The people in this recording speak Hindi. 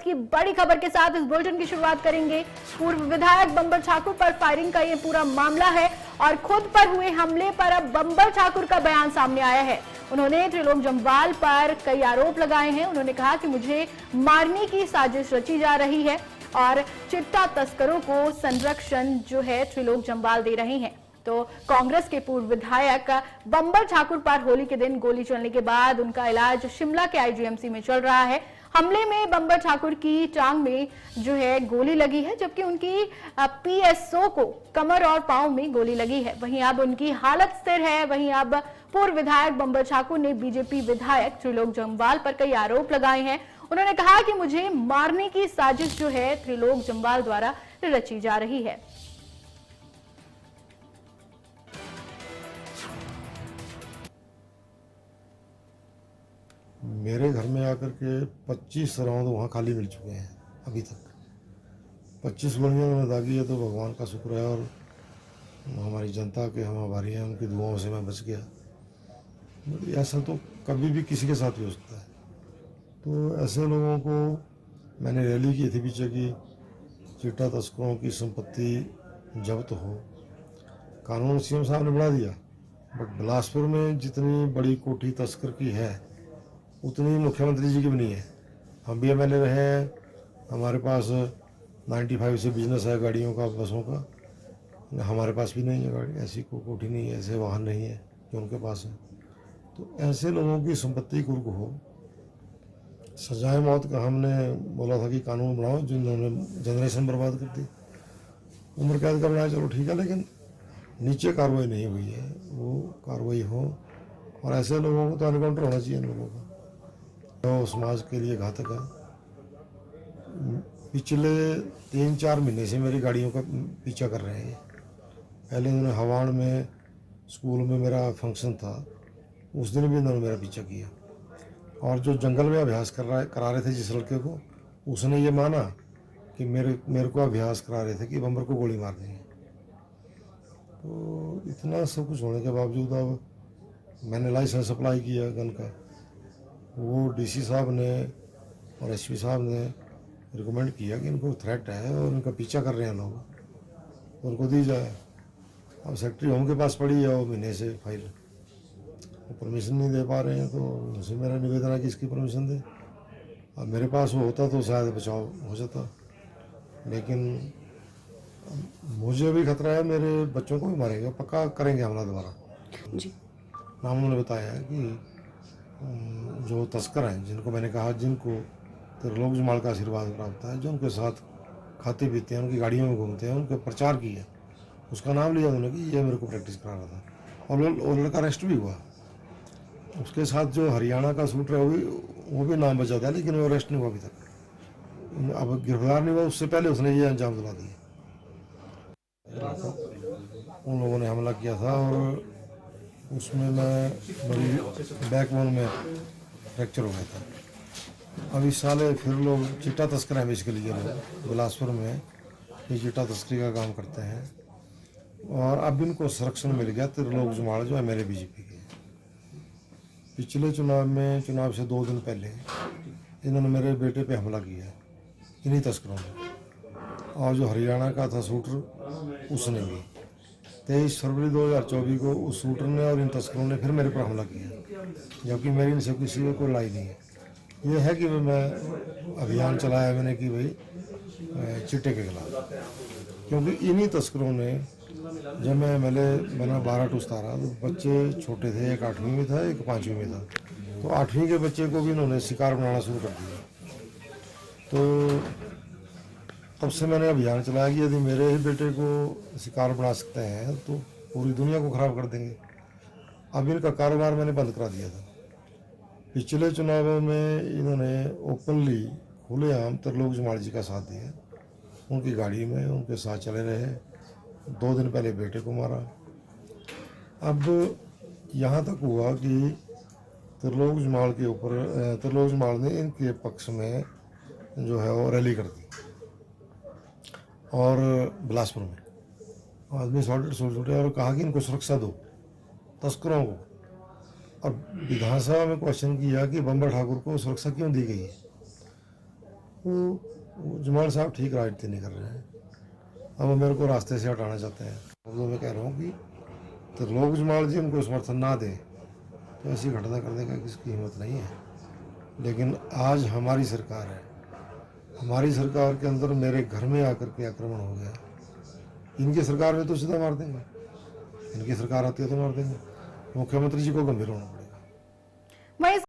वक्त की बड़ी खबर के साथ इस बुलेटिन की शुरुआत करेंगे। पूर्व विधायक बंबर ठाकुर पर फायरिंग का ये पूरा मामला है और खुद पर हुए हमले पर अब बंबर ठाकुर का बयान सामने आया है। उन्होंने त्रिलोक जम्वाल पर कई आरोप लगाए हैं। उन्होंने कहा कि मुझे मारने की साजिश रची जा रही है और चिट्टा तस्करों को संरक्षण जो है त्रिलोक जम्वाल दे रहे हैं। तो कांग्रेस के पूर्व विधायक बंबर ठाकुर पर होली के दिन गोली चलने के बाद उनका इलाज शिमला के आईजीएमसी में चल रहा है। हमले में बंबर ठाकुर की टांग में जो है गोली लगी है, जबकि उनकी पीएसओ को कमर और पांव में गोली लगी है। वहीं अब उनकी हालत स्थिर है। वहीं अब पूर्व विधायक बंबर ठाकुर ने बीजेपी विधायक त्रिलोक जम्वाल पर कई आरोप लगाए हैं। उन्होंने कहा कि मुझे मारने की साजिश जो है त्रिलोक जम्वाल द्वारा रची जा रही है। मेरे घर में आकर के 25 राउंड वहाँ खाली मिल चुके हैं अभी तक। 25 गोलियाँ उन्होंने दागी है, तो भगवान का शुक्र है और हमारी जनता के हम आभारी हैं, उनकी दुआओं से मैं बच गया। ऐसा तो कभी भी किसी के साथ भी हो सकता है। तो ऐसे लोगों को मैंने रैली की थी पीछे की चिट्टा तस्करों की संपत्ति जब्त हो। कानून सीएम साहब ने बढ़ा दिया, बट बिलासपुर में जितनी बड़ी कोठी तस्कर की है उतनी मुख्यमंत्री जी की भी नहीं है। हम भी एमएलए रहे हैं, हमारे पास 95 से बिजनेस है गाड़ियों का, बसों का। हमारे पास भी नहीं है गाड़ी, ऐसी कोठी नहीं है, ऐसे वाहन नहीं है जो उनके पास है। तो ऐसे लोगों की संपत्ति कुर्क हो। सजाए मौत का हमने बोला था कि कानून बनाओ, जिन्होंने जनरेशन बर्बाद कर दी। उम्र कैद का बनाया, चलो ठीक है, लेकिन नीचे कार्रवाई नहीं हुई है, वो कार्रवाई हो और ऐसे लोगों को तो एनकाउंटर होना चाहिए इन लोगों का, तो समाज के लिए घातक है। पिछले 3-4 महीने से मेरी गाड़ियों का पीछा कर रहे हैं। पहले उन्होंने हवाड़ में स्कूल में मेरा फंक्शन था, उस दिन भी उन्होंने मेरा पीछा किया। और जो जंगल में अभ्यास करा रहे थे जिस लड़के को, उसने ये माना कि मेरे को अभ्यास करा रहे थे कि बंबर को गोली मार देंगे। तो इतना सब कुछ होने के बावजूद अब मैंने लाइसेंस अप्लाई किया गन का। वो डीसी साहब ने और एसपी साहब ने रिकमेंड किया कि इनको थ्रेट है और इनका पीछा कर रहे हैं लोग, तो उनको दी जाए। अब सेक्रेटरी होम के पास पड़ी है वो महीने से फाइल, वो परमिशन नहीं दे पा रहे हैं। तो उनसे मेरा निवेदन है कि इसकी परमिशन दे। अब मेरे पास वो होता तो शायद बचाव हो जाता, लेकिन मुझे भी खतरा है, मेरे बच्चों को भी मारेंगे, पक्का करेंगे हमला दोबारा जी। नाम उन्होंने बताया है कि जो तस्कर हैं, जिनको मैंने कहा जिनको त्रिलोक जम्वाल का आशीर्वाद प्राप्त है, जो उनके साथ खाते पीते हैं, उनकी गाड़ियों में घूमते हैं, उनके प्रचार किया, उसका नाम लिया उन्होंने कि ये मेरे को प्रैक्टिस करा रहा था। और वो लड़का अरेस्ट भी हुआ। उसके साथ जो हरियाणा का शूटर है वो भी नाम बचा था, लेकिन वो अरेस्ट नहीं हुआ अभी तक। अब गिरफ्तार नहीं हुआ, उससे पहले उसने ये अंजाम दिला दिया। उन लोगों ने हमला किया था और उसमें मेरी बैकबोन में फ्रैक्चर हो गया था। अब इस साल फिर लोग चिट्टा तस्कर हैं बेसिकली, ये लोग बिलासपुर में ये चिट्टा तस्करी का काम करते हैं। और अब इनको संरक्षण मिल गया त्रिलोक जम्वाल जो एमएलए बीजेपी के। पिछले चुनाव से 2 दिन पहले इन्होंने मेरे बेटे पे हमला किया इन्हीं तस्करों ने, और जो हरियाणा का था शूटर उसने भी। 23 फरवरी 2024 को उस शूटर ने और इन तस्करों ने फिर मेरे पर हमला किया, जबकि मेरी इनसे किसी को कोई लड़ाई नहीं है। ये है कि मैं अभियान चलाया मैंने कि भाई चिट्टे के खिलाफ, क्योंकि इन्हीं तस्करों ने जब मैं एमएलए बना 12 टू 17, तो बच्चे छोटे थे, एक 8वीं में था, एक 5वीं में था। तो 8वीं के बच्चे को भी इन्होंने शिकार बनाना शुरू कर दिया। तो तब से मैंने अभियान चलाया कि यदि मेरे ही बेटे को शिकार बना सकते हैं तो पूरी दुनिया को ख़राब कर देंगे। अब इनका कारोबार मैंने बंद करा दिया था। पिछले चुनावों में इन्होंने ओपनली खुलेआम त्रिलोक जम्वाल जी का साथ दिया, उनकी गाड़ी में उनके साथ चले रहे। 2 दिन पहले बेटे को मारा। अब यहाँ तक हुआ कि त्रिलोक जम्वाल के ऊपर त्रिलोक जम्वाल ने इनके पक्ष में जो है वो रैली कर दी और बिलासपुर में आदमी छोटे और कहा कि इनको सुरक्षा दो तस्करों को। और विधानसभा में क्वेश्चन किया कि बंबर ठाकुर को सुरक्षा क्यों दी गई है। वो जमाल साहब ठीक राजनीति नहीं कर रहे हैं। अब वो मेरे को रास्ते से हटाना चाहते हैं। अब तो मैं कह रहा हूँ कि तो लोग जमाल जी उनको समर्थन ना दे तो ऐसी घटना करने का किसकी हिम्मत नहीं है। लेकिन आज हमारी सरकार है, हमारी सरकार के अंदर मेरे घर में आकर के आक्रमण हो गया। इनकी सरकार में तो सीधा मार देंगे, इनकी सरकार आती है तो मार देंगे। मुख्यमंत्री जी को गंभीर होना पड़ेगा। वहीं